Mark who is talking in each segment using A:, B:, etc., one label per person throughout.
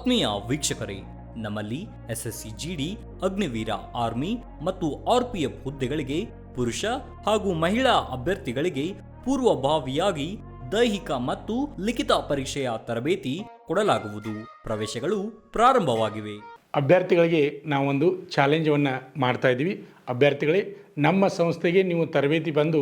A: ಆತ್ಮೀಯ ವೀಕ್ಷಕರೇ, ನಮ್ಮಲ್ಲಿ ಎಸ್ಎಸ್ಸಿ ಜಿಡಿ, ಅಗ್ನಿವೀರ ಆರ್ಮಿ ಮತ್ತು ಆರ್ಪಿಎಫ್ ಹುದ್ದೆಗಳಿಗೆ ಪುರುಷ ಹಾಗೂ ಮಹಿಳಾ ಅಭ್ಯರ್ಥಿಗಳಿಗೆ ಪೂರ್ವಭಾವಿಯಾಗಿ ದೈಹಿಕ ಮತ್ತು ಲಿಖಿತ ಪರೀಕ್ಷೆಯ ತರಬೇತಿ ಕೊಡಲಾಗುವುದು. ಪ್ರವೇಶಗಳು ಪ್ರಾರಂಭವಾಗಿವೆ.
B: ಅಭ್ಯರ್ಥಿಗಳಿಗೆ ನಾವೊಂದು ಚಾಲೆಂಜನ್ನು ಮಾಡ್ತಾ ಇದ್ದೀವಿ. ಅಭ್ಯರ್ಥಿಗಳೇ, ನಮ್ಮ ಸಂಸ್ಥೆಗೆ ನೀವು ತರಬೇತಿ ಬಂದು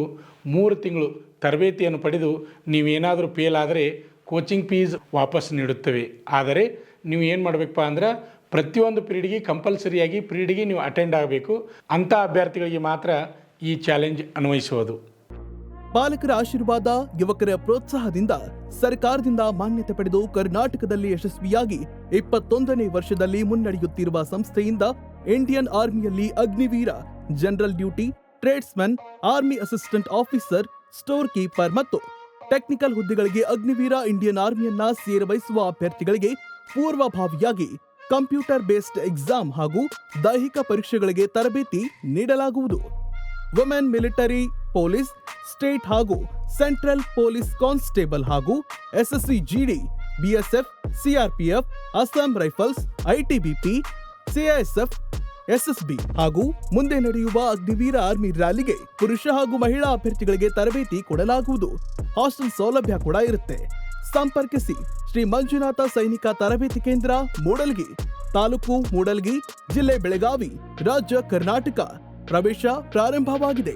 B: 3 ತಿಂಗಳು ತರಬೇತಿಯನ್ನು ಪಡೆದು ನೀವೇನಾದರೂ ಫೇಲ್ ಆದರೆ ಕೋಚಿಂಗ್ ಫೀಸ್ ವಾಪಸ್ ನೀಡುತ್ತೇವೆ. ಆದರೆ ನೀವು ಏನು ಮಾಡಬೇಕಪ್ಪ ಅಂದ್ರೆ ಪ್ರತಿಯೊಂದು ಪೀರಿಯಡ್ಗೆ ಕಂಪಲ್ಸರಿಯಾಗಿ ಪೀರಿಯಡ್ಗೆ ನೀವು ಅಟೆಂಡ್ ಆಗಬೇಕು. ಅಂಥ ಅಭ್ಯರ್ಥಿಗಳಿಗೆ ಮಾತ್ರ ಈ ಚಾಲೆಂಜ್ ಅನ್ವಯಿಸುವುದು.
C: ಪಾಲಕರ ಆಶೀರ್ವಾದ, ಯುವಕರ ಪ್ರೋತ್ಸಾಹದಿಂದ ಸರ್ಕಾರದಿಂದ ಮಾನ್ಯತೆ ಪಡೆದು ಕರ್ನಾಟಕದಲ್ಲಿ ಯಶಸ್ವಿಯಾಗಿ 21ನೇ ವರ್ಷದಲ್ಲಿ ಮುನ್ನಡೆಯುತ್ತಿರುವ ಸಂಸ್ಥೆಯಿಂದ ಇಂಡಿಯನ್ ಆರ್ಮಿಯಲ್ಲಿ Agniveer, general duty, tradesman, army assistant officer, store keeper ಮತ್ತು ಟೆಕ್ನಿಕಲ್ ಹುದ್ದೆಗಳಿಗೆ ಅಗ್ನಿವೀರ ಇಂಡಿಯನ್ ಆರ್ಮಿಯನ್ನ ಸೇರಬಯಸುವ ಅಭ್ಯರ್ಥಿಗಳಿಗೆ ಪೂರ್ವಭಾವಿಯಾಗಿ ಕಂಪ್ಯೂಟರ್ ಬೇಸ್ಡ್ ಎಕ್ಸಾಮ್ ಹಾಗೂ ದೈಹಿಕ ಪರೀಕ್ಷೆಗಳಿಗೆ ತರಬೇತಿ ನೀಡಲಾಗುವುದು. ವುಮೆನ್ ಮಿಲಿಟರಿ, ಪೊಲೀಸ್, ಸ್ಟೇಟ್ ಹಾಗೂ ಸೆಂಟ್ರಲ್ ಪೊಲೀಸ್ ಕಾನ್ಸ್ಟೇಬಲ್ ಹಾಗೂ SSC GD, BSF, CRPF, Assam Rifles, ITBP, CISF, SSB ಹಾಗೂ ಮುಂದೆ ನಡೆಯುವ ಅಗ್ನಿವೀರ ಆರ್ಮಿ ರ್ಯಾಲಿಗೆ ಪುರುಷ ಹಾಗೂ ಮಹಿಳಾ ಅಭ್ಯರ್ಥಿಗಳಿಗೆ ತರಬೇತಿ ಕೊಡಲಾಗುವುದು. ಹಾಸ್ಟೆಲ್ ಸೌಲಭ್ಯ ಕೂಡ ಇರುತ್ತೆ. ಸಂಪರ್ಕಿಸಿ ಶ್ರೀ ಮಂಜುನಾಥ ಸೈನಿಕ ತರಬೇತಿ ಕೇಂದ್ರ, ಮೂಡಲ್ಗಿ, ತಾಲೂಕು ಮೂಡಲ್ಗಿ, ಜಿಲ್ಲೆ ಬೆಳಗಾವಿ, ರಾಜ್ಯ ಕರ್ನಾಟಕ. ಪ್ರವೇಶ ಪ್ರಾರಂಭವಾಗಿದೆ.